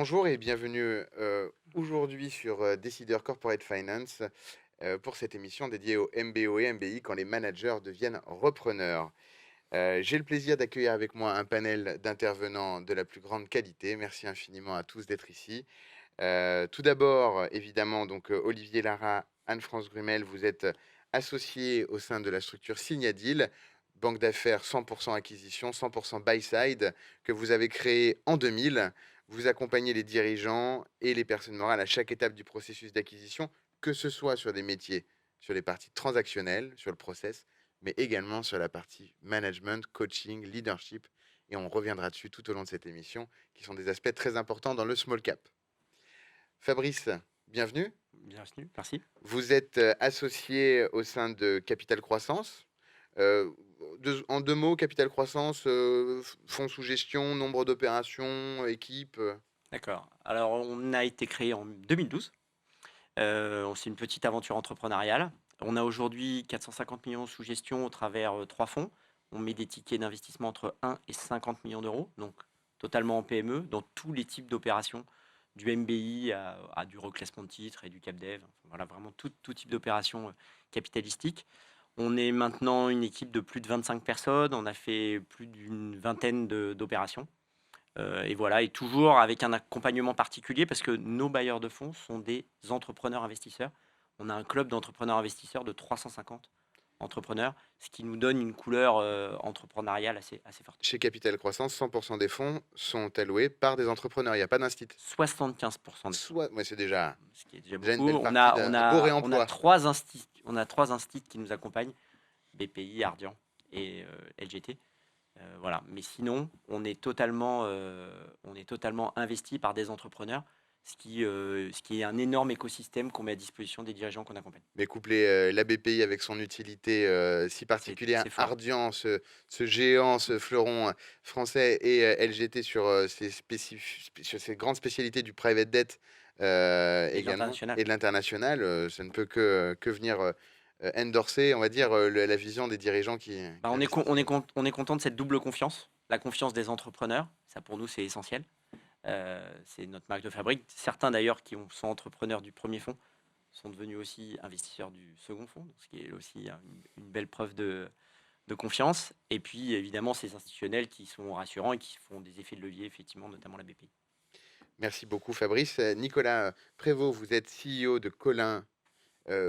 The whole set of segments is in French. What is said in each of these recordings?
Bonjour et bienvenue aujourd'hui sur Décideur Corporate Finance pour cette émission dédiée au MBO et MBI quand les managers deviennent repreneurs. J'ai le plaisir d'accueillir avec moi un panel d'intervenants de la plus grande qualité. Merci infiniment à tous d'être ici. Tout d'abord, évidemment, donc Olivier Lara, Anne-France Grumel, vous êtes associés au sein de la structure Signadil, banque d'affaires 100% acquisition, 100% buy-side, que vous avez créée en 2000. Vous accompagnez les dirigeants et les personnes morales à chaque étape du processus d'acquisition, que ce soit sur des métiers, sur les parties transactionnelles, sur le process, mais également sur la partie management, coaching, leadership. Et on reviendra dessus tout au long de cette émission, qui sont des aspects très importants dans le small cap. Fabrice, bienvenue. Bienvenue, merci. Vous êtes associé au sein de Capital Croissance. Euh, en deux mots, Capital Croissance, fonds sous gestion, nombre d'opérations, équipe. D'accord. Alors, on a été créé en 2012. C'est une petite aventure entrepreneuriale. On a aujourd'hui 450 millions sous gestion au travers trois fonds. On met des tickets d'investissement entre 1 et 50 millions d'euros, donc totalement en PME, dans tous les types d'opérations, du MBI à du reclassement de titres et du CapDev. Voilà, vraiment tout type d'opération capitalistique. On est maintenant une équipe de plus de 25 personnes. On a fait plus d'une vingtaine d'opérations. Et voilà, et toujours avec un accompagnement particulier parce que nos bailleurs de fonds sont des entrepreneurs investisseurs. On a un club d'entrepreneurs investisseurs de 350 entrepreneurs, ce qui nous donne une couleur entrepreneuriale assez forte. Chez Capital Croissance, 100% des fonds sont alloués par des entrepreneurs. Il n'y a pas d'instit. 75% des fonds, Soit, ouais, c'est déjà, ce qui est déjà déjà une beaucoup. belle partie d'un beau réemploi. On a trois instituts qui nous accompagnent, BPI, Ardian et LGT. Voilà. Mais sinon, on est totalement investi par des entrepreneurs, ce qui est un énorme écosystème qu'on met à disposition des dirigeants qu'on accompagne. Mais coupler la BPI avec son utilité si particulière, C'est fort. Ardian, ce géant, ce fleuron français, et LGT sur, sur ses grandes spécialités du private debt Et de également, l'international. et de l'international, ça ne peut que venir endorser, on va dire, la vision des dirigeants qui investissent. On est content de cette double confiance, la confiance des entrepreneurs. Ça, pour nous, c'est essentiel. C'est notre marque de fabrique. Certains, d'ailleurs, sont entrepreneurs du premier fonds, sont devenus aussi investisseurs du second fonds, ce qui est aussi une belle preuve de confiance. Et puis, évidemment, ces institutionnels qui sont rassurants et qui font des effets de levier, effectivement, notamment la BPI. Merci beaucoup, Fabrice. Nicolas Prévost, vous êtes CEO de Colin.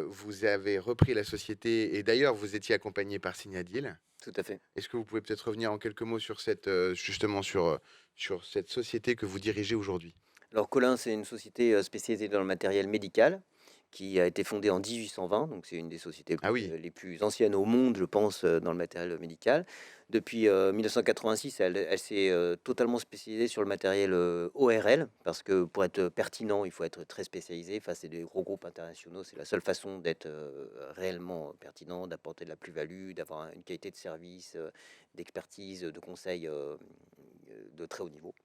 Vous avez repris la société et d'ailleurs, vous étiez accompagné par Signadil. Tout à fait. Est-ce que vous pouvez peut-être revenir en quelques mots sur cette, justement sur cette société que vous dirigez aujourd'hui? Alors Colin, c'est une société spécialisée dans le matériel médical qui a été fondée en 1820, donc c'est une des sociétés Ah oui, les plus anciennes au monde, je pense, dans le matériel médical. Depuis 1986, elle s'est totalement spécialisée sur le matériel ORL, parce que pour être pertinent, il faut être très spécialisé. Face à des gros groupes internationaux, c'est la seule façon d'être réellement pertinent, d'apporter de la plus-value, d'avoir une qualité de service, d'expertise, de conseil de très haut niveau.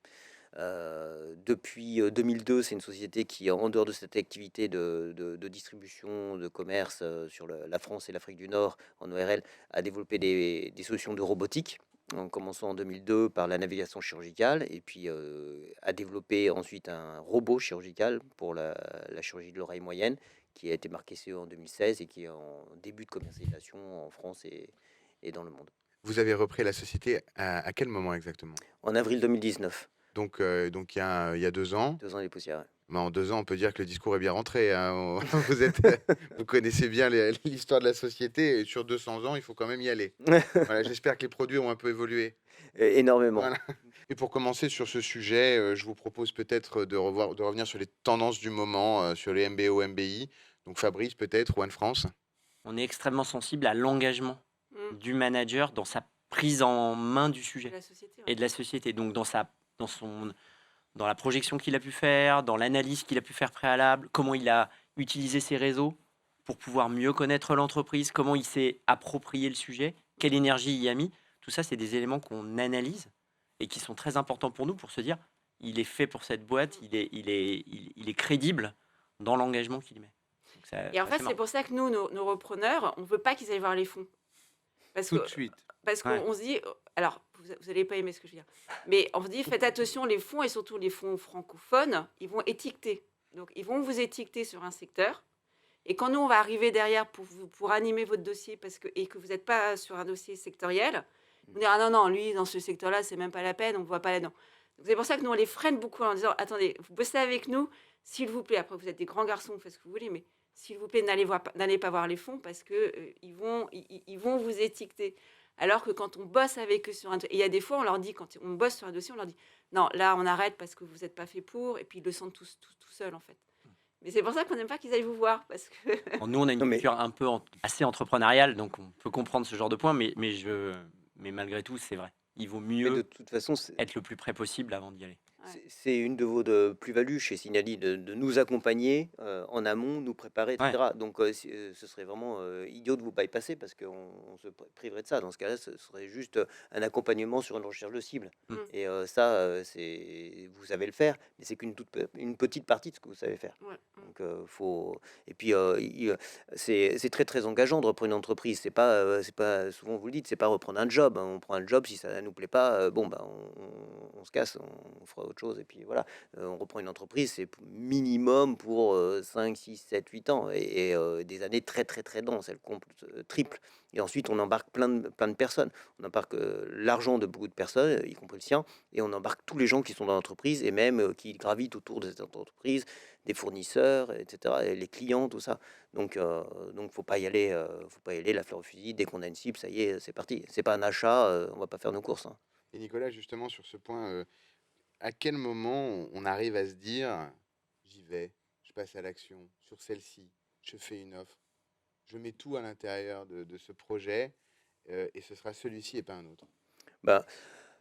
Depuis 2002, c'est une société qui, en dehors de cette activité de distribution, de commerce sur la France et l'Afrique du Nord en ORL, a développé des solutions de robotique, en commençant en 2002 par la navigation chirurgicale, et puis a développé ensuite un robot chirurgical pour la chirurgie de l'oreille moyenne, qui a été marqué CE en 2016 et qui est en début de commercialisation en France et dans le monde. vous avez repris la société à quel moment exactement? En avril 2019, Donc il y a 2 ans. 2 ans et des poussières. Mais en 2 ans, on peut dire que le discours est bien rentré, hein. Vous êtes, vous connaissez bien l'histoire de la société et sur 200 ans, il faut quand même y aller. Voilà, j'espère que les produits ont un peu évolué. Énormément. Voilà. Et pour commencer sur ce sujet, je vous propose peut-être de revenir sur les tendances du moment, sur les MBO, MBI. Donc Fabrice peut-être ou Anne-France? On est extrêmement sensible à l'engagement du manager dans sa prise en main du sujet La société, et de la société. Donc dans la projection qu'il a pu faire, dans l'analyse qu'il a pu faire préalable, comment il a utilisé ses réseaux pour pouvoir mieux connaître l'entreprise, comment il s'est approprié le sujet, quelle énergie il y a mis. Tout ça, c'est des éléments qu'on analyse et qui sont très importants pour nous pour se dire, il est fait pour cette boîte, il est crédible dans l'engagement qu'il met. Donc Et en fait, c'est pour ça que nous, nos repreneurs, on veut pas qu'ils aillent voir les fonds. Tout de suite. Parce qu'on Ouais. on se dit, alors, vous allez pas aimer ce que je veux dire. Mais on vous dit, faites attention, les fonds et surtout les fonds francophones, ils vont étiqueter. Donc, ils vont vous étiqueter sur un secteur. Et quand nous, on va arriver derrière pour animer votre dossier et que vous n'êtes pas sur un dossier sectoriel, vous dire, ah non, non, lui, dans ce secteur-là, c'est même pas la peine, on ne voit pas là-dedans. Donc, c'est pour ça que nous, on les freine beaucoup en disant, attendez, vous bossez avec nous, s'il vous plaît. Après, vous êtes des grands garçons, vous faites ce que vous voulez, mais s'il vous plaît, n'allez pas voir les fonds parce qu'ils vont vous étiqueter. Alors que quand on bosse avec eux sur un... Il y a des fois, on leur dit, quand on bosse sur un dossier, on leur dit, non, là, on arrête parce que vous n'êtes pas fait pour, et puis ils le sentent tout seuls, en fait. Mais c'est pour ça qu'on n'aime pas qu'ils aillent vous voir, parce que... Alors, nous, on a une Non, mais culture un peu assez entrepreneuriale, donc on peut comprendre ce genre de point, mais malgré tout, c'est vrai. Il vaut mais de mieux toute façon, c'est être le plus près possible avant d'y aller. Ouais. c'est une de vos plus-values chez Signali de nous accompagner en amont, nous préparer, Ouais. etc. Donc, ce serait vraiment idiot de vous bypasser parce qu'on se priverait de ça. Dans ce cas-là, ce serait juste un accompagnement sur une recherche de cible. Mm. Et ça, vous savez le faire, mais c'est une petite partie de ce que vous savez faire. Ouais. Donc, faut. Et puis, c'est très très engageant de reprendre une entreprise. C'est pas souvent vous le dites, c'est pas reprendre un job, hein. On prend un job, si ça nous plaît pas, bon bah on se casse, on fera autre chose et puis voilà. On reprend une entreprise, c'est minimum pour 5, 6, 7, 8 ans et des années très très très denses. Elles comptent triple. Et ensuite, on embarque plein de personnes. On embarque l'argent de beaucoup de personnes, y compris le sien, et on embarque tous les gens qui sont dans l'entreprise et même qui gravitent autour de cette entreprise, des fournisseurs, etc., et les clients, tout ça. Donc faut pas y aller, la fleur au fusil. Dès qu'on a une cible, ça y est, c'est parti. C'est pas un achat, on va pas faire nos courses, hein. Et Nicolas, justement, sur ce point, à quel moment on arrive à se dire, j'y vais, je passe à l'action sur celle-ci, je fais une offre, je mets tout à l'intérieur de ce projet, et ce sera celui-ci et pas un autre. Bah,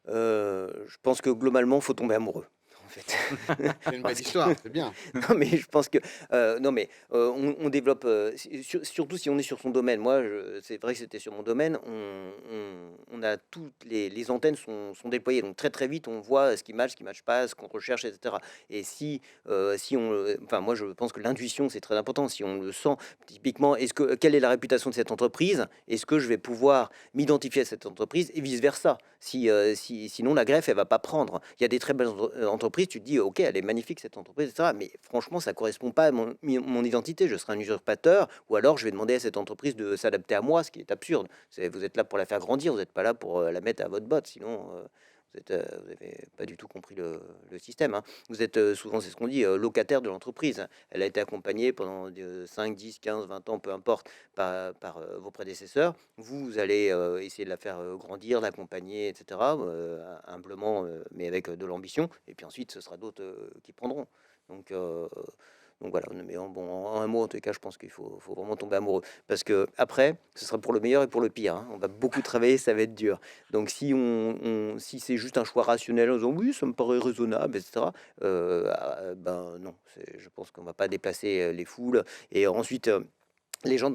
je pense que globalement, faut tomber amoureux, en fait. C'est une belle Parce que histoire, c'est bien. non, mais je pense que non, mais on développe surtout si on est sur son domaine. Moi, c'est vrai que c'était sur mon domaine. On a toutes les antennes sont déployées, donc très très vite, on voit ce qui matche pas, ce qu'on recherche, etc. Et si enfin, moi, je pense que l'intuition c'est très important. Si on le sent, typiquement, quelle est la réputation de cette entreprise? Est-ce que je vais pouvoir m'identifier à cette entreprise et vice versa? Sinon, la greffe, elle va pas prendre. Il y a des très belles entreprises, tu te dis, ok, elle est magnifique cette entreprise, etc. Mais franchement, ça correspond pas à mon identité. Je serai un usurpateur, ou alors je vais demander à cette entreprise de s'adapter à moi, ce qui est absurde. Vous êtes là pour la faire grandir, vous n'êtes pas là pour la mettre à votre botte. Sinon, vous n'avez pas du tout compris le système, hein. Vous êtes souvent, c'est ce qu'on dit, locataire de l'entreprise. Elle a été accompagnée pendant 5, 10, 15, 20 ans, peu importe, par vos prédécesseurs. Vous allez essayer de la faire grandir, l'accompagner, etc., humblement, mais avec de l'ambition. Et puis ensuite, ce sera d'autres qui prendront. Donc, euh, donc voilà, mais en un mot, en tout cas, je pense qu'il faut vraiment tomber amoureux. Parce que après, ce sera pour le meilleur et pour le pire, hein. On va beaucoup travailler, ça va être dur. Donc si c'est juste un choix rationnel en disant oui, ça me paraît raisonnable, etc., ben non, je pense qu'on va pas déplacer les foules. Et ensuite, les gens,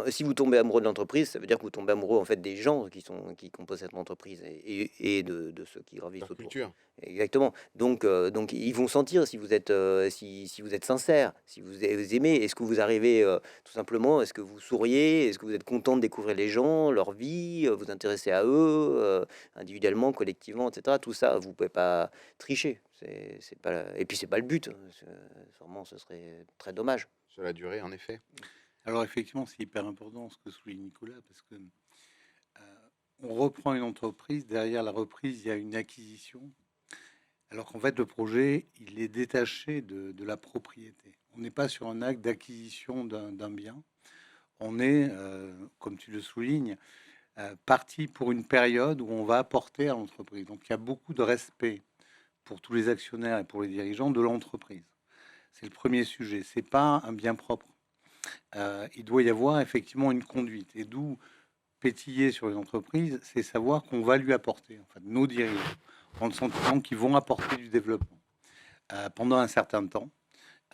si vous tombez amoureux de l'entreprise, ça veut dire que vous tombez amoureux en fait des gens qui composent cette entreprise et de ceux qui gravitent Leur autour. culture. Exactement. Donc ils vont sentir si vous êtes si vous êtes sincère, si vous aimez. Est-ce que vous arrivez tout simplement, est-ce que vous souriez, est-ce que vous êtes content de découvrir les gens, leur vie, vous intéresser à eux individuellement, collectivement, etc. Tout ça, vous pouvez pas tricher. C'est pas et puis c'est pas le but, hein. Sûrement, ce serait très dommage. Sur la durée, en effet. Alors effectivement, c'est hyper important ce que souligne Nicolas, parce que on reprend une entreprise, derrière la reprise, il y a une acquisition, alors qu'en fait, le projet, il est détaché de la propriété. On n'est pas sur un acte d'acquisition d'un bien. On est, comme tu le soulignes, parti pour une période où on va apporter à l'entreprise. Donc il y a beaucoup de respect pour tous les actionnaires et pour les dirigeants de l'entreprise. C'est le premier sujet. C'est pas un bien propre. Il doit y avoir effectivement une conduite. Et d'où pétiller sur les entreprises, c'est savoir qu'on va lui apporter, en fait, nos dirigeants, en le sentiment qu'ils vont apporter du développement pendant un certain temps.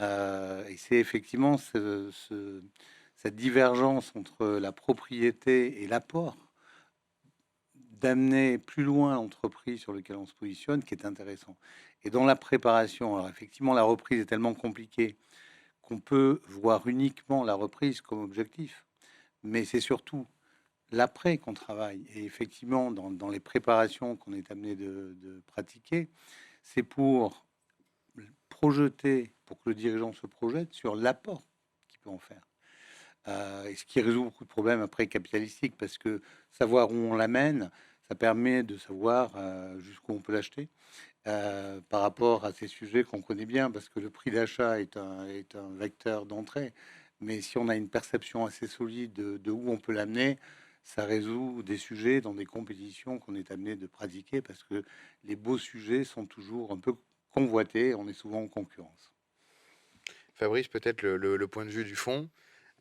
Et c'est effectivement cette divergence entre la propriété et l'apport d'amener plus loin l'entreprise sur laquelle on se positionne qui est intéressant. Et dans la préparation, alors effectivement, la reprise est tellement compliquée qu'on peut voir uniquement la reprise comme objectif, mais c'est surtout l'après qu'on travaille. Et effectivement, dans les préparations qu'on est amené de pratiquer, c'est pour pour que le dirigeant se projette sur l'apport qu'il peut en faire. Et ce qui résout beaucoup de problèmes après capitalistiques, parce que savoir où on l'amène, ça permet de savoir jusqu'où on peut l'acheter. Par rapport à ces sujets qu'on connaît bien, parce que le prix d'achat est un vecteur d'entrée. Mais si on a une perception assez solide de où on peut l'amener, ça résout des sujets dans des compétitions qu'on est amené de pratiquer, parce que les beaux sujets sont toujours un peu convoités, on est souvent en concurrence. Fabrice, peut-être le point de vue du fonds.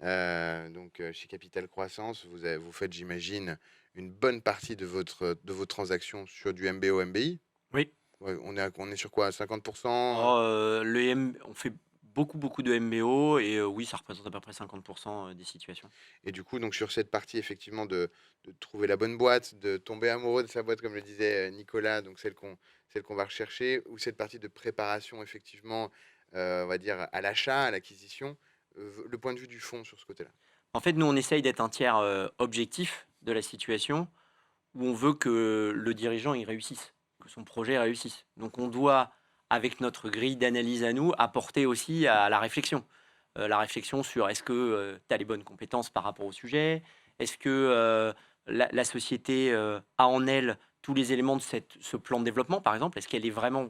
Donc, chez Capital Croissance, vous faites, j'imagine, une bonne partie de vos transactions sur du MBO, MBI. Oui. Ouais, on est sur quoi? 50%? On fait beaucoup de MBO et oui, ça représente à peu près 50% des situations. Et du coup, donc sur cette partie, effectivement, de trouver la bonne boîte, de tomber amoureux de sa boîte, comme le disait Nicolas, donc celle qu'on va rechercher, ou cette partie de préparation, effectivement, on va dire, à l'achat, à l'acquisition, le point de vue du fonds sur ce côté-là. En fait, nous, on essaye d'être un tiers objectif de la situation où on veut que le dirigeant il réussisse, que son projet réussisse. Donc, on doit, avec notre grille d'analyse à nous, apporter aussi à la réflexion. La réflexion sur est-ce que tu as les bonnes compétences par rapport au sujet, est-ce que la société a en elle tous les éléments de ce plan de développement, par exemple, est-ce qu'elle est vraiment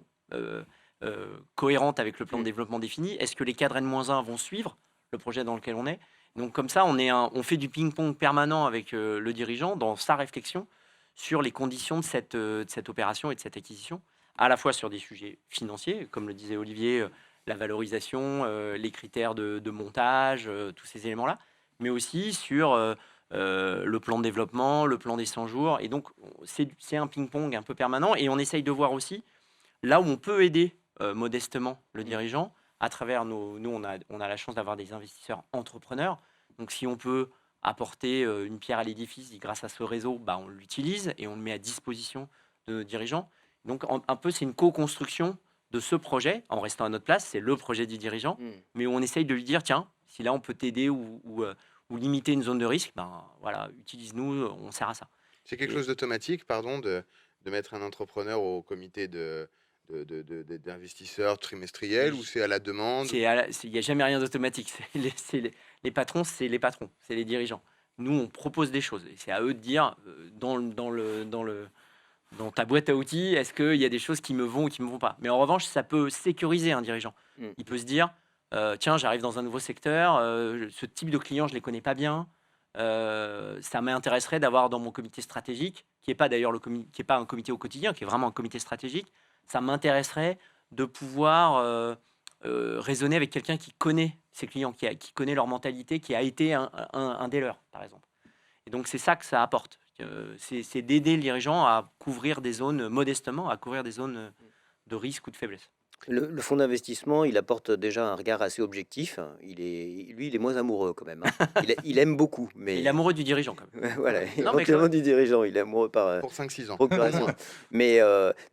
cohérente avec le plan de développement défini, est-ce que les cadres N-1 vont suivre le projet dans lequel on est. Donc comme ça, on fait du ping-pong permanent avec le dirigeant dans sa réflexion sur les conditions de cette opération et de cette acquisition, à la fois sur des sujets financiers, comme le disait Olivier, la valorisation, les critères de montage, tous ces éléments-là, mais aussi sur le plan de développement, le plan des 100 jours. Et donc, c'est un ping-pong un peu permanent. Et on essaye de voir aussi là où on peut aider modestement le dirigeant à travers nous, on a la chance d'avoir des investisseurs entrepreneurs. Donc, si on peut apporter une pierre à l'édifice grâce à ce réseau, bah, on l'utilise et on le met à disposition de nos dirigeants. Donc, un peu, c'est une co-construction de ce projet, en restant à notre place, c'est le projet du dirigeant, mais on essaye de lui dire, tiens, si là on peut t'aider ou limiter une zone de risque, ben voilà, utilise-nous, on sert à ça. C'est quelque chose d'automatique, pardon, de mettre un entrepreneur au comité d'investisseurs trimestriels, ou c'est à la demande? Il n'y a jamais rien d'automatique. Les patrons, c'est les patrons, c'est les dirigeants. Nous, on propose des choses et c'est à eux de dire dans ta boîte à outils, est-ce qu'il y a des choses qui me vont ou qui ne me vont pas. Mais en revanche, ça peut sécuriser un dirigeant. Il peut se dire, tiens, j'arrive dans un nouveau secteur, ce type de client, je ne les connais pas bien. Ça m'intéresserait d'avoir dans mon comité stratégique, qui n'est pas d'ailleurs qui est pas un comité au quotidien, qui est vraiment un comité stratégique, ça m'intéresserait de pouvoir raisonner avec quelqu'un qui connaît ses clients, qui connaît leur mentalité, qui a été un des leurs, par exemple. Et donc, c'est ça que ça apporte. C'est d'aider le dirigeant à couvrir des zones modestement, à couvrir des zones de risque ou de faiblesse. Le fonds d'investissement, il apporte déjà un regard assez objectif. Il est moins amoureux quand même, hein. Il aime beaucoup, mais Il est amoureux du dirigeant, quand même. voilà, Non, mais éventuellement du dirigeant. Il est amoureux par Pour 5-6 ans. procuration. Mais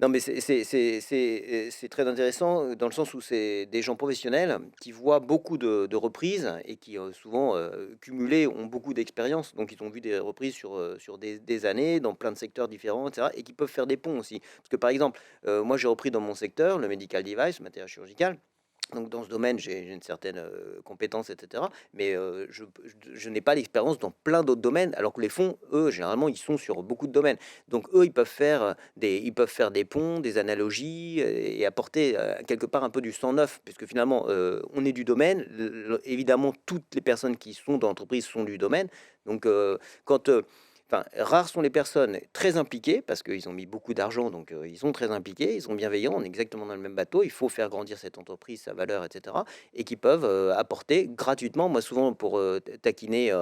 non, mais c'est très intéressant dans le sens où c'est des gens professionnels qui voient beaucoup de reprises et qui souvent cumulés ont beaucoup d'expérience. Donc ils ont vu des reprises sur des années dans plein de secteurs différents, etc. Et qui peuvent faire des ponts aussi. Parce que par exemple, moi j'ai repris dans mon secteur le medical device, le matériel chirurgical. Donc dans ce domaine, j'ai une certaine compétence, etc. Mais je n'ai pas l'expérience dans plein d'autres domaines, alors que les fonds, eux, généralement, ils sont sur beaucoup de domaines. Donc eux, ils peuvent faire des ponts, des analogies et apporter quelque part un peu du sang neuf, puisque finalement, on est du domaine. Évidemment, toutes les personnes qui sont dans l'entreprise sont du domaine. Donc Enfin, rares sont les personnes très impliquées, parce qu'ils ont mis beaucoup d'argent, donc ils sont très impliqués, ils sont bienveillants, on est exactement dans le même bateau, il faut faire grandir cette entreprise, sa valeur, etc. Et qui peuvent apporter gratuitement, moi souvent pour taquiner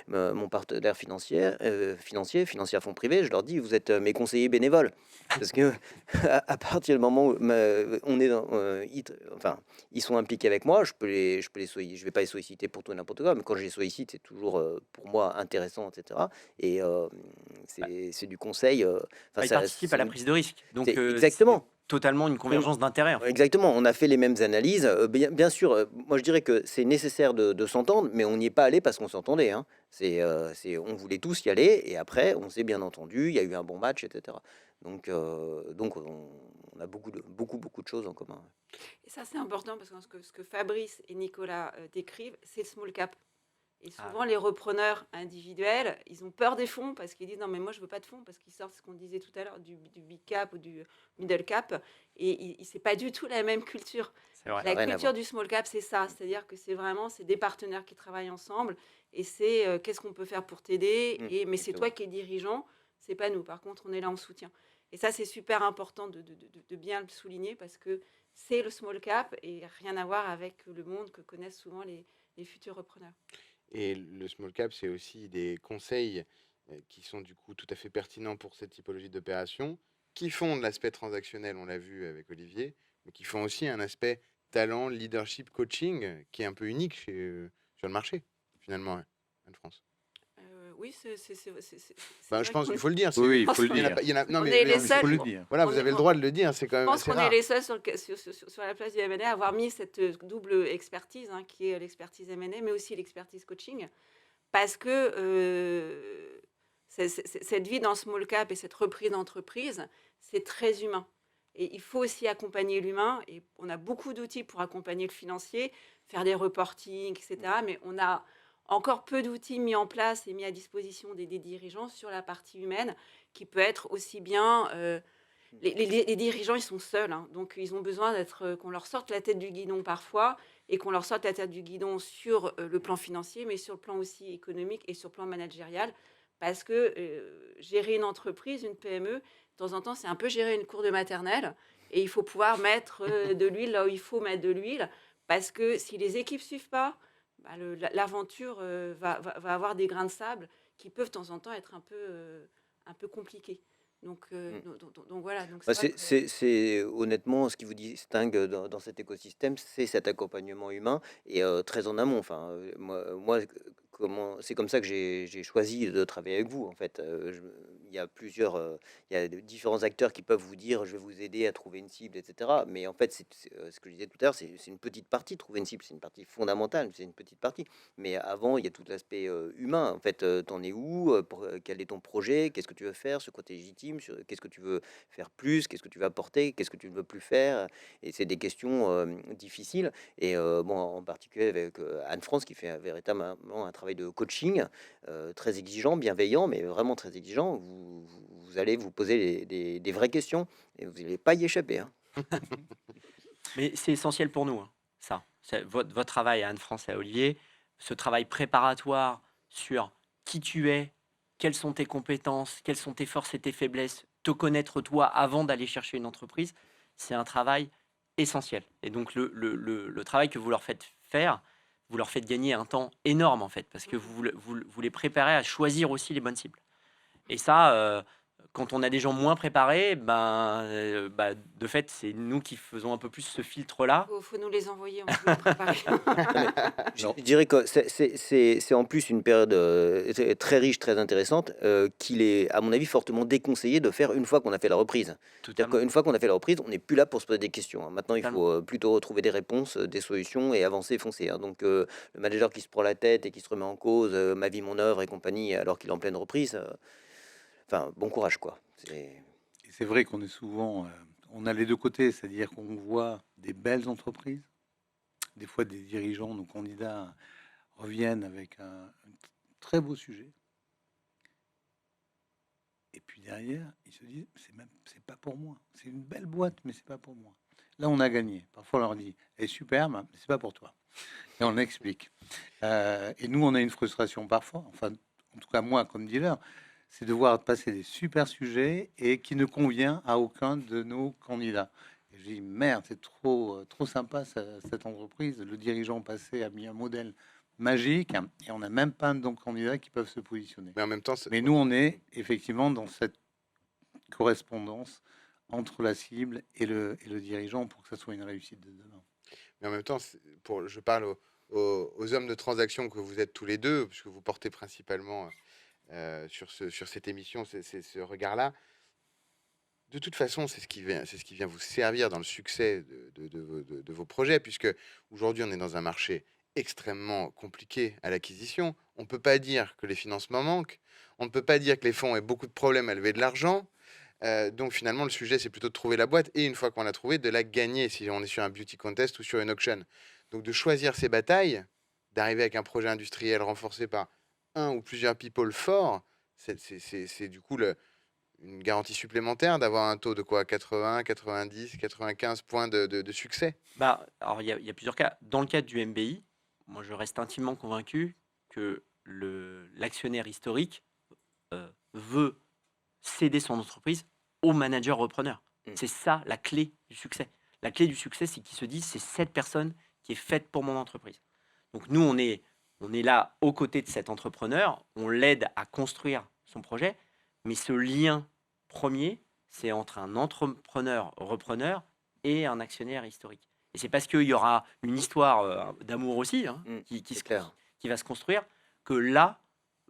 mon partenaire financier à fonds privé, je leur dis, vous êtes mes conseillers bénévoles. Parce que à partir du moment où on est dans, ils sont impliqués avec moi, je vais pas les solliciter pour tout et n'importe quoi, mais quand je les sollicite, c'est toujours pour moi intéressant, etc. Et c'est du conseil. Il participe à la prise de risque. Donc, Exactement. totalement une convergence d'intérêts, en fait. Exactement, on a fait les mêmes analyses. Bien sûr, moi je dirais que c'est nécessaire de s'entendre, mais on n'y est pas allé parce qu'on s'entendait, hein. On voulait tous y aller, et après, on s'est bien entendu, il y a eu un bon match, etc. Donc on a beaucoup de choses en commun. Et ça, c'est important parce que ce que Fabrice et Nicolas décrivent, c'est le small cap. Et Ah souvent, les repreneurs individuels, ils ont peur des fonds parce qu'ils disent non, mais moi, je veux pas de fonds parce qu'ils sortent ce qu'on disait tout à l'heure du big cap ou du middle cap. Et c'est pas du tout la même culture. C'est vrai. Ça n'a La rien à culture voir. du small cap, c'est ça. C'est-à-dire que c'est des partenaires qui travaillent ensemble et c'est qu'est-ce qu'on peut faire pour t'aider. Mais c'est toi Exactement. qui es dirigeant, c'est pas nous. Par contre, on est là en soutien. Et ça, c'est super important de bien le souligner parce que c'est le small cap et rien à voir avec le monde que connaissent souvent les futurs repreneurs. Et le small cap, c'est aussi des conseils qui sont du coup tout à fait pertinents pour cette typologie d'opération, qui font de l'aspect transactionnel, on l'a vu avec Olivier, mais qui font aussi un aspect talent, leadership, coaching, qui est un peu unique sur le marché, finalement, en France. Oui, c'est Bah, vrai je pense qu'on qu'il faut le dire. Oui, il pense faut le qu'on Il y en a dire. pas, il y en a, non, on mais, est les Il faut seuls. le dire. voilà, on vous est- avez le on- droit de le dire, c'est quand Je même pense assez qu'on est rare. les seuls sur la place du M&A à avoir mis cette double expertise, hein, qui est l'expertise M&A, mais aussi l'expertise coaching, parce que cette vie dans le small cap et cette reprise d'entreprise, c'est très humain. Et il faut aussi accompagner l'humain, et on a beaucoup d'outils pour accompagner le financier, faire des reportings, etc. Mais on a encore peu d'outils mis en place et mis à disposition des dirigeants sur la partie humaine, qui peut être aussi bien... les dirigeants, ils sont seuls, hein, donc ils ont besoin qu'on leur sorte la tête du guidon parfois, et qu'on leur sorte la tête du guidon sur le plan financier, mais sur le plan aussi économique et sur le plan managérial, parce que gérer une entreprise, une PME, de temps en temps, c'est un peu gérer une cour de maternelle, et il faut pouvoir mettre de l'huile là où il faut mettre de l'huile, parce que si les équipes suivent pas, bah, l'aventure va avoir des grains de sable qui peuvent de temps en temps être un peu compliqués. Donc, voilà. Donc Bah, c'est vrai que c'est honnêtement ce qui vous distingue dans cet écosystème, c'est cet accompagnement humain et très en amont. Enfin, c'est comme ça que j'ai choisi de travailler avec vous. En fait, il y a différents acteurs qui peuvent vous dire, je vais vous aider à trouver une cible, etc. Mais en fait, ce que je disais tout à l'heure, c'est une petite partie. Trouver une cible, c'est une partie fondamentale, c'est une petite partie. Mais avant, il y a tout l'aspect humain. En fait, t'en es où, quel est ton projet, qu'est-ce que tu veux faire, sur quoi tu es légitime, qu'est-ce que tu veux faire plus, qu'est-ce que tu veux apporter, qu'est-ce que tu ne veux plus faire. Et c'est des questions difficiles. Et bon, en particulier avec Anne-France qui fait véritablement un travail de coaching très exigeant, bienveillant, mais vraiment très exigeant. Vous allez vous poser des vraies questions et vous n'allez pas y échapper, hein. Mais c'est essentiel pour nous, hein, ça. Votre travail à Anne-France et à Olivier, ce travail préparatoire sur qui tu es, quelles sont tes compétences, quelles sont tes forces et tes faiblesses, te connaître toi avant d'aller chercher une entreprise, c'est un travail essentiel. Et donc le travail que vous leur faites faire, vous leur faites gagner un temps énorme en fait, parce que vous les préparez à choisir aussi les bonnes cibles. Et ça, quand on a des gens moins préparés, de fait, c'est nous qui faisons un peu plus ce filtre-là. faut nous les envoyer, on peut les préparer. Je dirais que c'est en plus une période très riche, très intéressante, qu'il est, à mon avis, fortement déconseillé de faire une fois qu'on a fait la reprise. C'est-à-dire Totalement. qu'une fois qu'on a fait la reprise, on n'est plus là pour se poser des questions, hein. Maintenant, il Totalement. faut plutôt retrouver des réponses, des solutions et avancer, foncer, hein. Donc, le manager qui se prend la tête et qui se remet en cause, ma vie, mon œuvre et compagnie, alors qu'il est en pleine reprise, enfin, bon courage, quoi. Et c'est vrai qu'on est souvent, on a les deux côtés, c'est-à-dire qu'on voit des belles entreprises, des fois des dirigeants, nos candidats reviennent avec un très beau sujet. Et puis derrière, ils se disent, c'est pas pour moi. C'est une belle boîte, mais c'est pas pour moi. Là, on a gagné. Parfois, on leur dit, elle est superbe, mais c'est pas pour toi. Et on l'explique. Et nous, on a une frustration parfois. Enfin, en tout cas, moi, comme dealer, c'est de voir passer des super sujets et qui ne convient à aucun de nos candidats. Et je dis, merde, c'est trop sympa cette entreprise. Le dirigeant passé a mis un modèle magique et on n'a même pas de candidats qui peuvent se positionner. Mais en même temps, Mais nous, on est effectivement dans cette correspondance entre la cible et le dirigeant pour que ça soit une réussite de demain. mais en même temps, je parle aux hommes de transaction que vous êtes tous les deux, puisque vous portez principalement sur cette émission, c'est ce regard-là. de toute façon, c'est ce qui vient vous servir dans le succès de vos projets, puisque aujourd'hui, on est dans un marché extrêmement compliqué à l'acquisition. On ne peut pas dire que les financements manquent. On ne peut pas dire que les fonds aient beaucoup de problèmes à lever de l'argent. Donc finalement, le sujet, c'est plutôt de trouver la boîte et une fois qu'on l'a trouvée, de la gagner si on est sur un beauty contest ou sur une auction. Donc de choisir ses batailles, d'arriver avec un projet industriel renforcé par un ou plusieurs people forts, c'est du coup une garantie supplémentaire d'avoir un taux de quoi 80, 90, 95 points de succès. Bah, alors, il y a plusieurs cas. Dans le cadre du MBI, moi, je reste intimement convaincu que l'actionnaire historique veut céder son entreprise au manager repreneur. Mm. C'est ça la clé du succès. La clé du succès, c'est qu'il se dit, c'est cette personne qui est faite pour mon entreprise. Donc nous, on est là aux côtés de cet entrepreneur, on l'aide à construire son projet, mais ce lien premier, c'est entre un entrepreneur-repreneur et un actionnaire historique. Et c'est parce qu'il y aura une histoire d'amour aussi C'est clair. qui va se construire que là,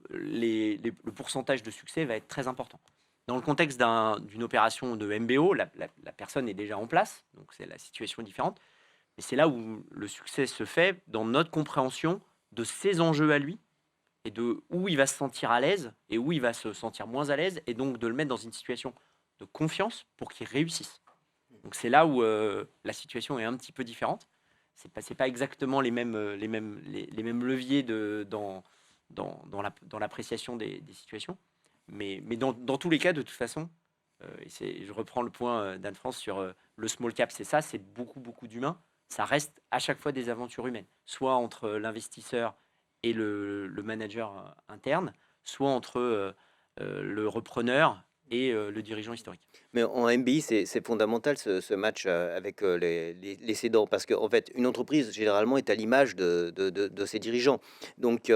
le pourcentage de succès va être très important. Dans le contexte d'une opération de MBO, la personne est déjà en place, donc c'est la situation est différente. Mais c'est là où le succès se fait dans notre compréhension de ses enjeux à lui et de où il va se sentir à l'aise et où il va se sentir moins à l'aise et donc de le mettre dans une situation de confiance pour qu'il réussisse. Donc c'est là où la situation est un petit peu différente. C'est pas exactement les mêmes leviers dans l'appréciation des situations. Mais dans tous les cas, de toute façon, je reprends le point d'Anne-France sur le small cap, c'est ça, c'est beaucoup d'humains. Ça reste à chaque fois des aventures humaines, soit entre l'investisseur et le manager interne, soit entre le repreneur et le dirigeant historique. Mais en MBI, c'est fondamental ce match avec les cédants parce qu'en fait, une entreprise généralement est à l'image de ses dirigeants. Donc,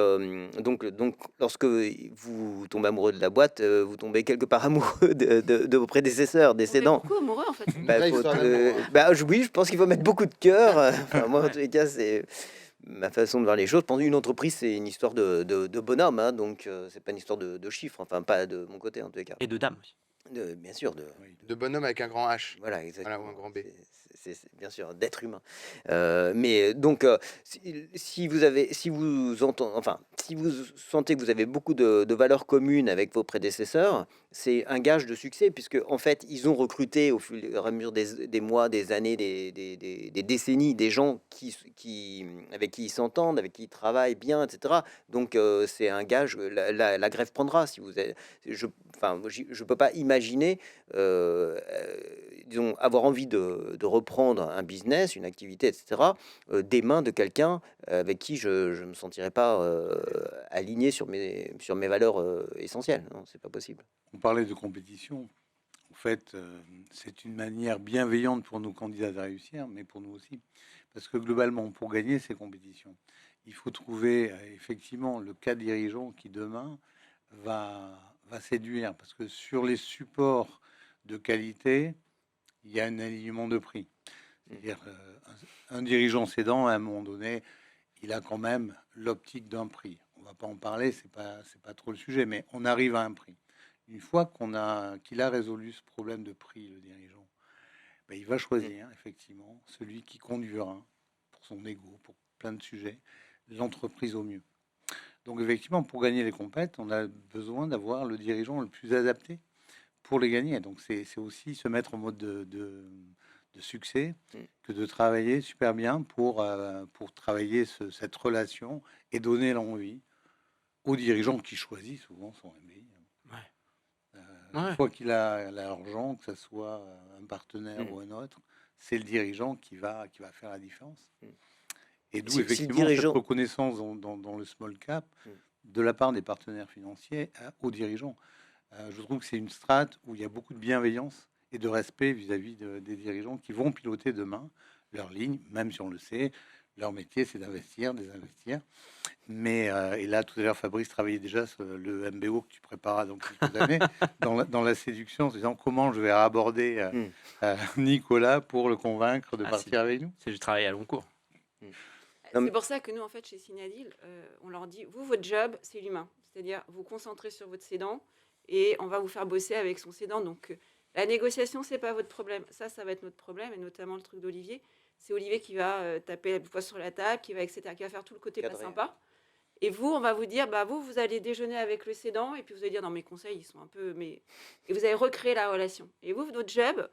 lorsque vous tombez amoureux de la boîte, vous tombez quelque part amoureux de vos prédécesseurs, des On est cédants. beaucoup amoureux en fait. Bah, Vraie faut histoire te- d'amour, hein. bah, oui, je pense qu'il faut mettre beaucoup de cœur. Enfin, moi, en tous les cas, c'est ma façon de voir les choses. Pour une entreprise, c'est une histoire de bonhomme, hein, donc c'est pas une histoire de chiffres. Enfin, pas de mon côté en tous les cas. Et de dames aussi. Bien sûr, Oui. De bonhomme avec un grand H. voilà, exactement. ou un grand B. C'est bien sûr d'être humain. Mais donc, si vous entendez, enfin, si vous sentez que vous avez beaucoup de valeurs communes avec vos prédécesseurs, c'est un gage de succès puisque en fait, ils ont recruté au fur et à mesure des mois, des années, des décennies, des gens avec qui ils s'entendent, avec qui ils travaillent bien, etc. Donc, c'est un gage. La grève prendra. Si vous êtes, je peux pas imaginer, disons, avoir envie de reprendre un business, une activité, etc., des mains de quelqu'un avec qui je me sentirais pas aligné sur mes valeurs essentielles. Non, c'est pas possible. On parlait de compétition. En fait, c'est une manière bienveillante pour nos candidats de réussir, mais pour nous aussi. Parce que globalement, pour gagner ces compétitions, il faut trouver effectivement le cas dirigeant qui demain va séduire. Parce que sur les supports de qualité, il y a un alignement de prix. C'est-à-dire un dirigeant cédant, à un moment donné, il a quand même l'optique d'un prix. On va pas en parler, c'est pas trop le sujet, mais on arrive à un prix. Une fois qu'il a résolu ce problème de prix, le dirigeant, ben, il va choisir effectivement celui qui conduira pour son ego, pour plein de sujets, l'entreprise au mieux. Donc effectivement, pour gagner les compètes, on a besoin d'avoir le dirigeant le plus adapté pour les gagner. Donc c'est aussi se mettre en mode de succès que de travailler super bien pour travailler cette relation et donner l'envie aux dirigeants qui choisissent souvent son MBI. Une fois qu'il a l'argent, que ce soit un partenaire ou un autre, c'est le dirigeant qui va faire la différence. Et d'où Si le effectivement dirigeant- cette reconnaissance dans le small cap de la part des partenaires financiers aux dirigeants. Je trouve que c'est une strate où il y a beaucoup de bienveillance et de respect vis-à-vis des dirigeants qui vont piloter demain leur ligne, même si on le sait, leur métier c'est d'investir, désinvestir. Mais et là tout à l'heure Fabrice travaillait déjà sur le MBO que tu préparas dans quelques années dans la séduction, en se disant comment je vais aborder Nicolas pour le convaincre de partir avec nous. C'est du travail à long cours. Non, mais- C'est pour ça que nous, en fait, chez Synadil, on leur dit, vous, votre job, c'est l'humain. C'est-à-dire, vous concentrez sur votre cédant et on va vous faire bosser avec son cédant. Donc, La négociation, c'est pas votre problème. Ça va être notre problème, et notamment le truc d'Olivier. C'est Olivier qui va taper la poing sur la table, qui va, etc., qui va faire tout le côté pas Cadré. sympa. Et vous, on va vous dire, bah vous allez déjeuner avec le cédant, et puis vous allez dire, non, mes conseils, ils sont un peu... Mais... Et vous allez recréer la relation. Et vous, votre job,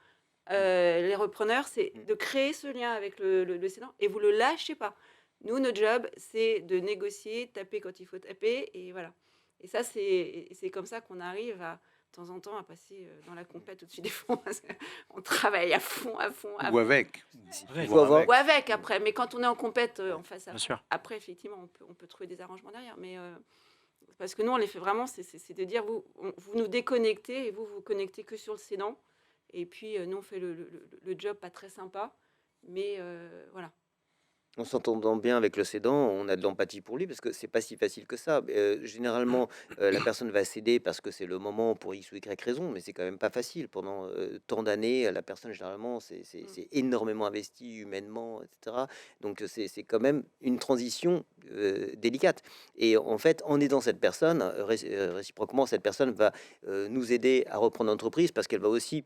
les repreneurs, c'est de créer ce lien avec le cédant, et vous le lâchez pas. Nous, notre job, c'est de négocier, taper quand il faut taper, et voilà. Et ça, c'est comme ça qu'on arrive à, de temps en temps, à passer dans la compète au-dessus des fonds. Parce qu'on travaille à fond, à fond, à Ou fond. avec. Ouais. Faut avoir- Ou avec après, mais quand on est en compète en face à Bien sûr. après, effectivement, on peut trouver des arrangements derrière. Mais parce que nous, on les fait vraiment, c'est de dire, vous nous déconnectez et vous connectez que sur le cédant. Et puis, nous, on fait le job pas très sympa. Mais voilà. En s'entendant bien avec le cédant, on a de l'empathie pour lui parce que c'est pas si facile que ça. Généralement, la personne va céder parce que c'est le moment pour X ou Y raison, mais c'est quand même pas facile. Pendant tant d'années, la personne, généralement, c'est énormément investi humainement, etc. Donc, c'est quand même une transition délicate. Et en fait, en aidant cette personne, réciproquement, cette personne va nous aider à reprendre l'entreprise parce qu'elle va aussi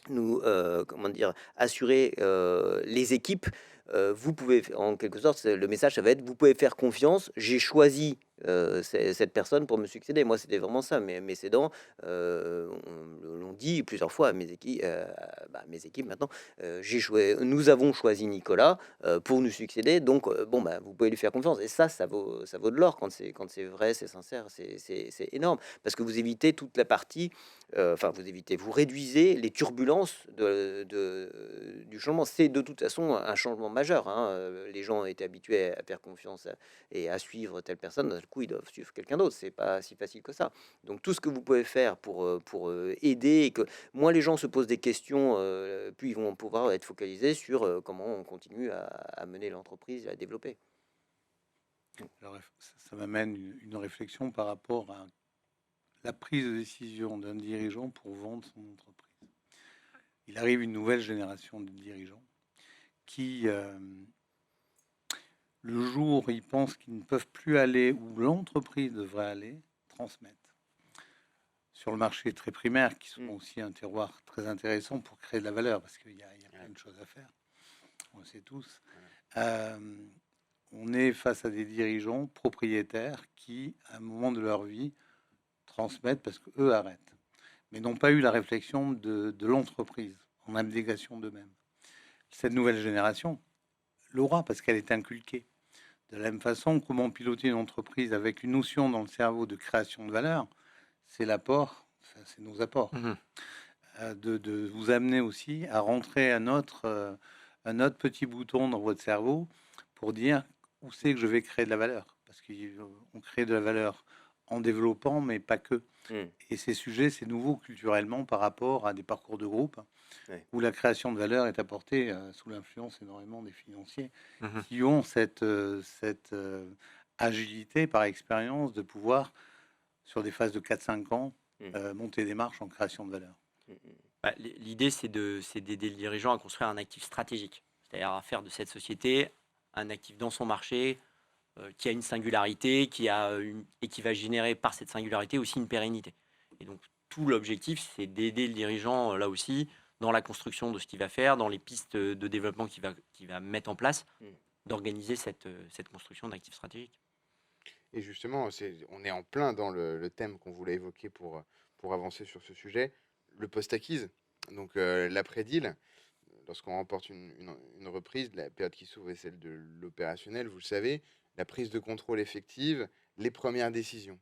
nous comment dire, assurer les équipes. Vous pouvez, en quelque sorte, le message, ça va être, vous pouvez faire confiance. J'ai choisi cette personne pour me succéder. Moi, c'était vraiment ça. Mes cédants l'ont dit plusieurs fois à mes équipes maintenant. Nous avons choisi Nicolas pour nous succéder. Donc, vous pouvez lui faire confiance. Et ça vaut de l'or quand c'est vrai, c'est sincère, c'est énorme parce que vous évitez toute la partie. Vous réduisez les turbulences du changement. C'est de toute façon un changement majeur. Les gens étaient habitués à faire confiance et à suivre telle personne. D'un coup, ils doivent suivre quelqu'un d'autre. C'est pas si facile que ça. Donc, tout ce que vous pouvez faire pour aider, et que moins les gens se posent des questions, plus ils vont pouvoir être focalisés sur comment on continue à mener l'entreprise et à la développer. Alors, ça m'amène une réflexion par rapport à la prise de décision d'un dirigeant pour vendre son entreprise. Il arrive une nouvelle génération de dirigeants qui, le jour où ils pensent qu'ils ne peuvent plus aller où l'entreprise devrait aller, transmettent. Sur le marché très primaire, qui sont aussi un terroir très intéressant pour créer de la valeur, parce qu'il y a plein de choses à faire, on le sait tous. On est face à des dirigeants propriétaires qui, à un moment de leur vie, transmettent parce qu'eux arrêtent, mais n'ont pas eu la réflexion de l'entreprise, en abnégation d'eux-mêmes. Cette nouvelle génération l'aura parce qu'elle est inculquée. De la même façon, comment piloter une entreprise avec une notion dans le cerveau de création de valeur, c'est l'apport, c'est nos apports. De vous amener aussi à rentrer un autre petit bouton dans votre cerveau pour dire où c'est que je vais créer de la valeur. Parce qu'on crée de la valeur en développant, mais pas que. Et ces sujets, c'est nouveau culturellement par rapport à des parcours de groupe où la création de valeur est apportée sous l'influence énormément des financiers qui ont cette agilité par expérience de pouvoir, sur des phases de 4-5 ans, monter des marches en création de valeur. L'idée, c'est d'aider le dirigeant à construire un actif stratégique, c'est-à-dire à faire de cette société un actif dans son marché, qui a une singularité, et qui va générer par cette singularité aussi une pérennité. Et donc, tout l'objectif, c'est d'aider le dirigeant, là aussi, dans la construction de ce qu'il va faire, dans les pistes de développement qu'il va mettre en place, d'organiser cette construction d'actifs stratégiques. Et justement, on est en plein dans le thème qu'on voulait évoquer pour avancer sur ce sujet, le post-acquise, donc l'après-deal. Lorsqu'on remporte une reprise, la période qui s'ouvre est celle de l'opérationnel, vous le savez, la prise de contrôle effective, les premières décisions.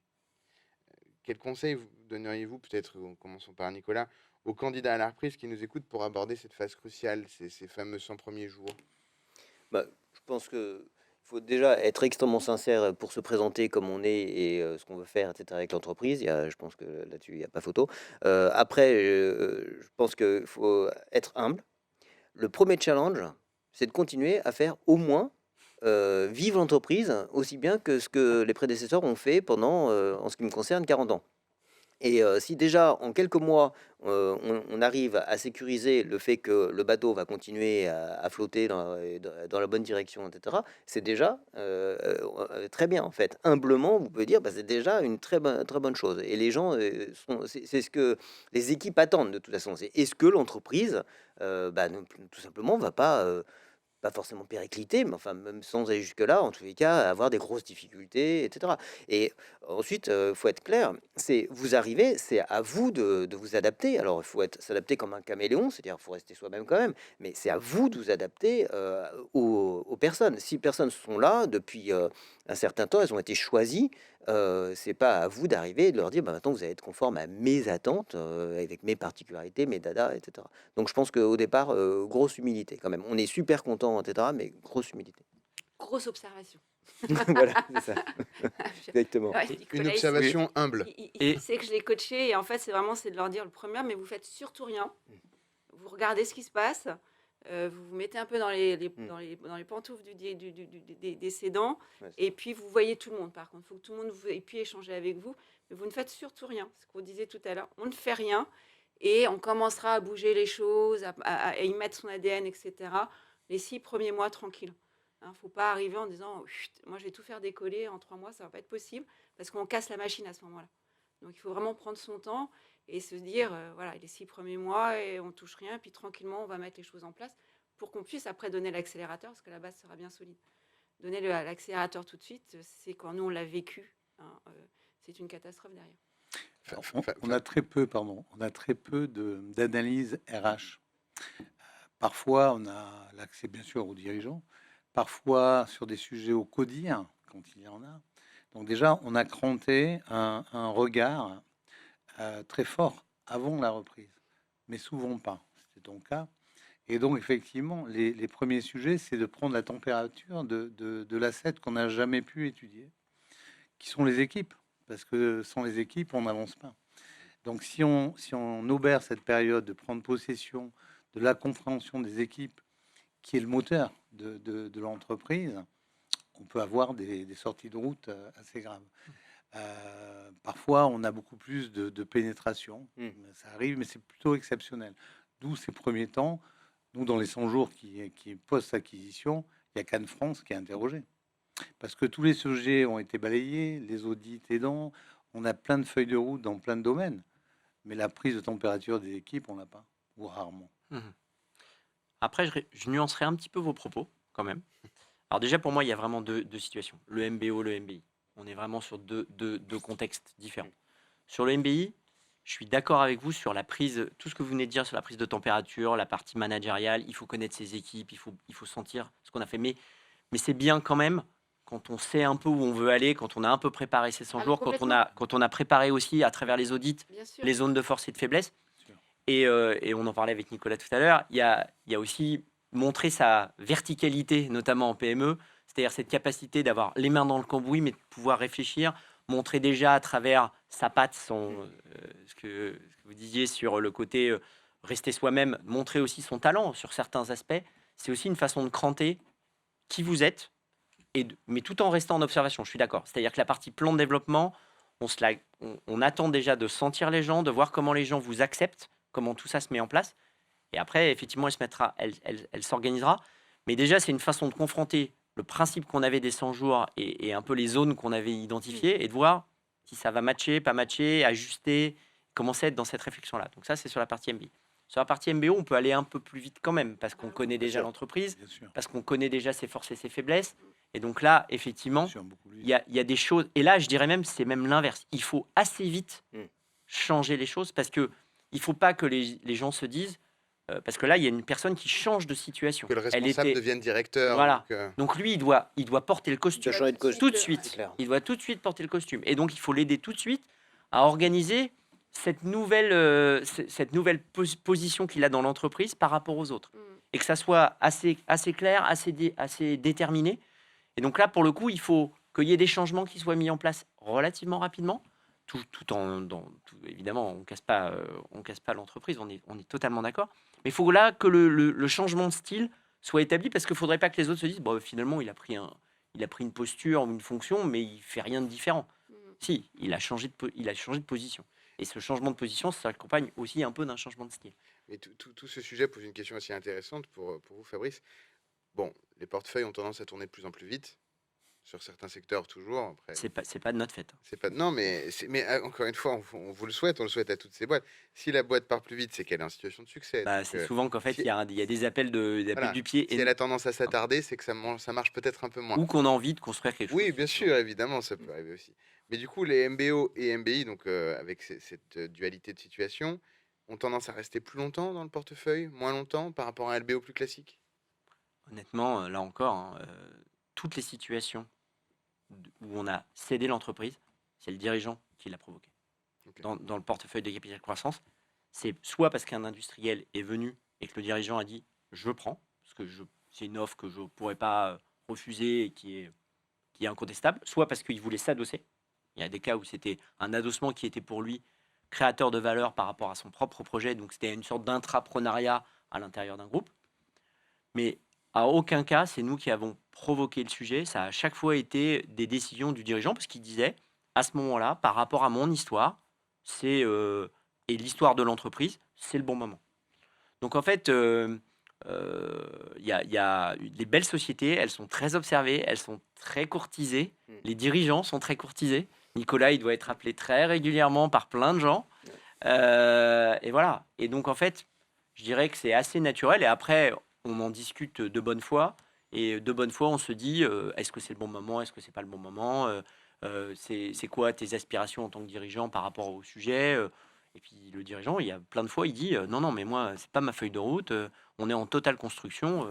Quels conseils donneriez-vous, peut-être, commençons par Nicolas, aux candidats à la reprise qui nous écoutent pour aborder cette phase cruciale, ces fameux 100 premiers jours? Je pense que faut déjà être extrêmement sincère pour se présenter comme on est et ce qu'on veut faire, etc. avec l'entreprise. Je pense que là-dessus, il n'y a pas photo. Après, je pense qu'il faut être humble. Le premier challenge, c'est de continuer à faire au moins vivre l'entreprise aussi bien que ce que les prédécesseurs ont fait pendant, en ce qui me concerne, 40 ans. Et si déjà en quelques mois, on arrive à sécuriser le fait que le bateau va continuer à flotter dans la bonne direction, etc., c'est déjà très bien en fait. Humblement, vous pouvez dire, bah, c'est déjà une très bonne chose. Et les gens, c'est ce que les équipes attendent de toute façon. C'est est-ce que l'entreprise, tout simplement, va pas forcément péricliter, mais enfin, même sans aller jusque-là, en tous les cas, avoir des grosses difficultés, etc. Et ensuite, faut être clair, c'est vous arrivez, c'est à vous de vous adapter. Alors, il faut s'adapter comme un caméléon, c'est-à-dire il faut rester soi-même quand même, mais c'est à vous de vous adapter aux personnes. Si personnes sont là depuis un certain temps, elles ont été choisies. C'est pas à vous d'arriver et de leur dire, bah, maintenant vous allez être conforme à mes attentes, avec mes particularités, mes dadas, etc. Donc je pense qu'au départ, grosse humilité quand même. On est super content, etc., mais grosse humilité. Grosse observation. Voilà, c'est ça. Exactement. Ouais, Et- Une Nicolas, observation humble. Et- il sait que je l'ai coaché et en fait, c'est de leur dire le premier, mais vous faites surtout rien. Vous regardez ce qui se passe. Vous vous mettez un peu dans dans les pantoufles des cédants. Ouais, Et puis, vous voyez tout le monde. Par contre, il faut que tout le monde et puis échanger avec vous. Mais vous ne faites surtout rien. Ce qu'on disait tout à l'heure. On ne fait rien. Et on commencera à bouger les choses, à y mettre son ADN, etc. Les 6 premiers mois, tranquille. Il ne faut pas arriver en disant chut, moi, je vais tout faire décoller en 3 mois. Ça ne va pas être possible. Parce qu'on casse la machine à ce moment-là. Donc, il faut vraiment prendre son temps et se dire, voilà, les 6 premiers mois, et on touche rien, puis tranquillement, on va mettre les choses en place pour qu'on puisse après donner l'accélérateur, parce que la base sera bien solide. Donner l'accélérateur tout de suite, c'est quand nous, on l'a vécu, hein, c'est une catastrophe derrière. On a très peu, d'analyse RH. Parfois, on a l'accès, bien sûr, aux dirigeants. Parfois, sur des sujets au codir, quand il y en a. Donc déjà, on a cranté un regard très fort avant la reprise, mais souvent pas. C'était ton cas. Et donc, effectivement, les premiers sujets, c'est de prendre la température de l'asset qu'on n'a jamais pu étudier, qui sont les équipes, parce que sans les équipes, on n'avance pas. Donc, si on obère cette période de prendre possession de la compréhension des équipes, qui est le moteur de l'entreprise, on peut avoir des sorties de route assez graves. Parfois, on a beaucoup plus de pénétration. Ça arrive, mais c'est plutôt exceptionnel. D'où ces premiers temps, nous, dans les 100 jours qui post-acquisition, il y a Cannes France qui est interrogé. Parce que tous les sujets ont été balayés, les audits aidant, on a plein de feuilles de route dans plein de domaines. Mais la prise de température des équipes, on l'a pas, ou rarement. Après, je nuancerai un petit peu vos propos, quand même. Alors déjà, pour moi, il y a vraiment deux situations. Le MBO, le MBI. On est vraiment sur deux contextes différents. Sur le MBI, je suis d'accord avec vous sur la prise, tout ce que vous venez de dire sur la prise de température, la partie managériale. Il faut connaître ses équipes, il faut sentir ce qu'on a fait. Mais c'est bien quand même, quand on sait un peu où on veut aller, quand on a un peu préparé ces 100 Ah, jours, quand on a préparé aussi à travers les audits Bien sûr. les zones de force et de faiblesse. Sûr. Et on en parlait avec Nicolas tout à l'heure, il y a aussi montrer sa verticalité, notamment en PME, c'est-à-dire cette capacité d'avoir les mains dans le cambouis, mais de pouvoir réfléchir, montrer déjà à travers sa patte, ce que vous disiez sur le côté rester soi-même, montrer aussi son talent sur certains aspects. C'est aussi une façon de cranter qui vous êtes, mais tout en restant en observation, je suis d'accord. C'est-à-dire que la partie plan de développement, on attend déjà de sentir les gens, de voir comment les gens vous acceptent, comment tout ça se met en place. Et après, effectivement, elle s'organisera. Mais déjà, c'est une façon de confronter le principe qu'on avait des 100 jours et un peu les zones qu'on avait identifiées et de voir si ça va matcher, pas matcher, ajuster, commencer à être dans cette réflexion-là. Donc ça, c'est sur la partie MBI. Sur la partie MBO, on peut aller un peu plus vite quand même parce qu'on connaît déjà sûr. l'entreprise, Bien sûr. parce qu'on connaît déjà ses forces et ses faiblesses. Et donc là, effectivement, Bien sûr, beaucoup plus. il y a des choses. Et là, je dirais même, c'est même l'inverse. Il faut assez vite Mm. changer les choses parce que il faut pas que les gens se disent. Parce que là, il y a une personne qui change de situation. Que le responsable devienne directeur. Voilà. Donc, Donc lui, il doit porter le Tu costume as changé de costume. tout de C'est suite. clair. Il doit tout de suite porter le costume. Et donc, il faut l'aider tout de suite à organiser cette nouvelle position qu'il a dans l'entreprise par rapport aux autres. Et que ça soit assez clair, assez déterminé. Et donc là, pour le coup, il faut qu'il y ait des changements qui soient mis en place relativement rapidement. Évidemment, on ne casse pas l'entreprise, on est totalement d'accord. Mais il faut là que le changement de style soit établi parce qu'il ne faudrait pas que les autres se disent bon, finalement, il a pris une posture ou une fonction, mais il ne fait rien de différent. Si, il a changé de position. Et ce changement de position s'accompagne aussi un peu d'un changement de style. Mais tout ce sujet pose une question aussi intéressante pour vous, Fabrice. Bon, les portefeuilles ont tendance à tourner de plus en plus vite, sur certains secteurs toujours. Après, C'est pas de notre fait. c'est pas. Non, mais encore une fois, on vous on le souhaite à toutes ces boîtes. Si la boîte part plus vite, c'est qu'elle est en situation de succès. Bah, Donc, c'est souvent qu'en fait, si, il y a des appels, des appels voilà, du pied si elle a tendance à s'attarder, c'est que ça marche peut-être un peu moins. ou qu'on a envie de construire quelque chose. Oui, bien sûr, évidemment, ça peut arriver aussi. Mais du coup, les MBO et MBI, donc avec cette dualité de situation, ont tendance à rester plus longtemps dans le portefeuille, moins longtemps par rapport à un LBO plus classique. Honnêtement, là encore, hein, toutes les situations où on a cédé l'entreprise, c'est le dirigeant qui l'a provoqué. Ok. Dans le portefeuille de capital croissance, c'est soit parce qu'un industriel est venu et que le dirigeant a dit je prends, parce que c'est une offre que je ne pourrais pas refuser et qui est incontestable, soit parce qu'il voulait s'adosser. Il y a des cas où c'était un adossement qui était pour lui créateur de valeur par rapport à son propre projet, donc c'était une sorte d'intrapreneuriat à l'intérieur d'un groupe. Mais à aucun cas, c'est nous qui avons provoqué le sujet. Ça a à chaque fois été des décisions du dirigeant, parce qu'il disait, à ce moment-là, par rapport à mon histoire, et l'histoire de l'entreprise, c'est le bon moment. Donc en fait, il y a les belles sociétés, elles sont très observées, elles sont très courtisées. Les dirigeants sont très courtisés. Nicolas, il doit être appelé très régulièrement par plein de gens. Et voilà. Et donc en fait, je dirais que c'est assez naturel. Et après, on en discute de bonne foi. Et de bonne foi, on se dit, est-ce que c'est le bon moment, est-ce que c'est pas le bon moment, c'est quoi tes aspirations en tant que dirigeant par rapport au sujet. Et puis le dirigeant, il y a plein de fois, il dit, non, non, mais moi, c'est pas ma feuille de route, on est en totale construction,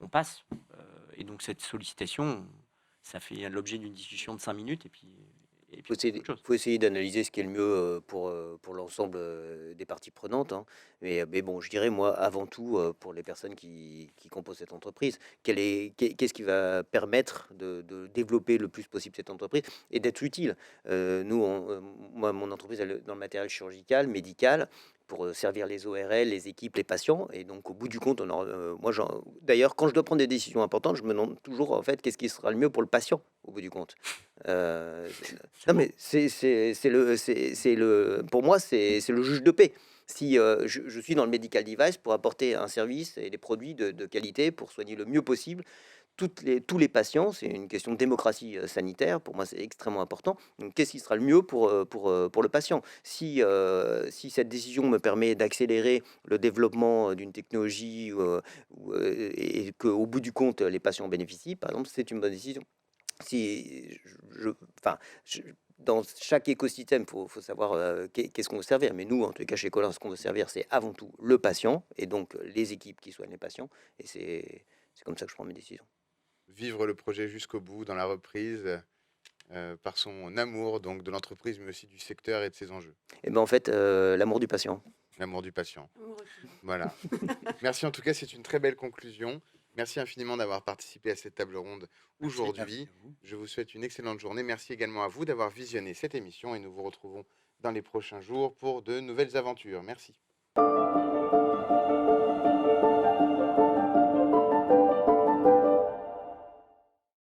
on passe. Et donc cette sollicitation, ça fait l'objet d'une discussion de 5 minutes. Et puis Faut c'est essayer, autre chose. faut essayer d'analyser ce qui est le mieux pour l'ensemble des parties prenantes, hein. Mais bon, je dirais, moi, avant tout, pour les personnes qui composent cette entreprise, qu'est-ce qui va permettre de développer le plus possible cette entreprise et d'être utile. Nous, moi, mon entreprise, elle est dans le matériel chirurgical, médical, pour servir les ORL, les équipes, les patients. Et donc, au bout du compte, d'ailleurs, quand je dois prendre des décisions importantes, je me demande toujours, en fait, qu'est-ce qui sera le mieux pour le patient, au bout du compte. Euh, non, mais pour moi, c'est le juge de paix. Si je suis dans le medical device pour apporter un service et des produits de qualité pour soigner le mieux possible tous les patients, c'est une question de démocratie sanitaire. Pour moi, c'est extrêmement important. Donc, qu'est-ce qui sera le mieux pour le patient? Si cette décision me permet d'accélérer le développement d'une technologie et qu'au bout du compte, les patients bénéficient, par exemple, c'est une bonne décision. Si enfin, dans chaque écosystème, faut savoir qu'est-ce qu'on veut servir. Mais nous, en tout cas, chez Colin, ce qu'on veut servir, c'est avant tout le patient et donc les équipes qui soignent les patients. Et c'est comme ça que je prends mes décisions. Vivre le projet jusqu'au bout dans la reprise, par son amour donc de l'entreprise, mais aussi du secteur et de ses enjeux. Et ben en fait, l'amour du patient. L'amour du patient. Amoureux client. Voilà. Merci en tout cas, c'est une très belle conclusion. Merci infiniment d'avoir participé à cette table ronde aujourd'hui. Merci à vous. Je vous souhaite une excellente journée. Merci également à vous d'avoir visionné cette émission et nous vous retrouvons dans les prochains jours pour de nouvelles aventures. Merci.